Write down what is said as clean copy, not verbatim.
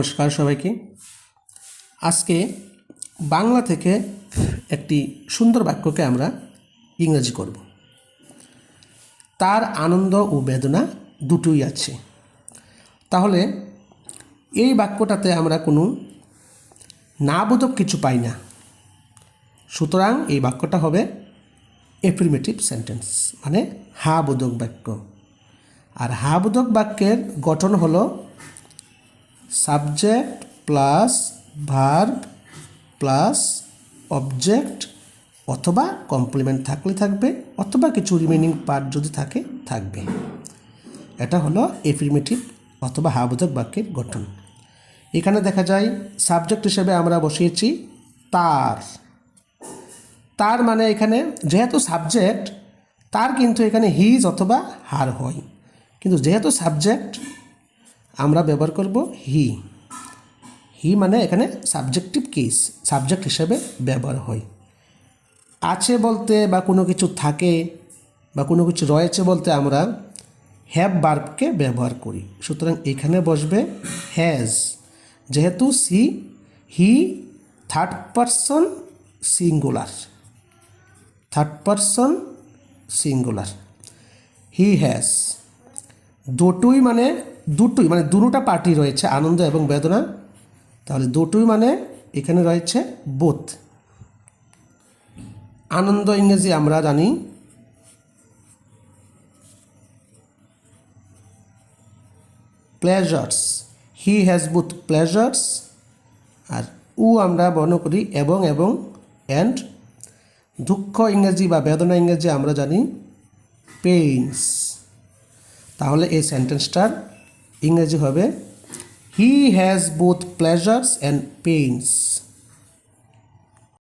নমস্কার সবাইকে। আজকে বাংলা থেকে একটি সুন্দর বাক্যকে আমরা ইংরেজি করব। তার আনন্দ ও বেদনা দুটোই আছে। তাহলে এই বাক্যটাতে আমরা কোনো নাবোধক কিছু পাই না, সুতরাং এই বাক্যটা হবে এফার্মেটিভ সেন্টেন্স, মানে হা বোধক বাক্য। আর হা বোধক বাক্যের গঠন হলো subject plus verb plus object, অথবা কমপ্লিমেন্ট থাকলে থাকবে, অথবা কিছু রিমেনিং পার্ট যদি থাকে থাকবে। এটা হলো এফার্মেটিভ অথবা হা বোধক বাক্যের গঠন। এখানে দেখা যায় সাবজেক্ট হিসেবে আমরা বসিয়েছি তার। তার মানে এখানে যেহেতু সাবজেক্ট, তার কিন্তু এখানে হিজ অথবা হার হয়, কিন্তু যেহেতু সাবজেক্ট আমরা ব্যবহার করব হি। হি মানে এখানে সাবজেক্টিভ কেস, সাবজেক্ট হিসেবে ব্যবহার হয়। আছে বলতে বা কোনো কিছু থাকে বা কোনো কিছু রয়েছে বলতে আমরা হ্যাভ ভার্বকে ব্যবহার করি, সুতরাং এখানে বসবে হ্যাজ। যেহেতু he third person singular, he has. দুটোই মানে দুটোটা পার্টি রয়েছে, আনন্দ এবং বেদনা, তাহলে দুটোই মানে এখানে রয়েছে বোথ। আনন্দ ইংরেজি আমরা জানি pleasures, he has both pleasures. আর আমরা বর্ণ করি এবং অ্যান্ড। দুঃখ ইংরেজি বা বেদনা ইংরেজি আমরা জানি পেইনস। তাহলে এই সেন্টেন্সটার ইংরেজি হবে হি has both pleasures and pains.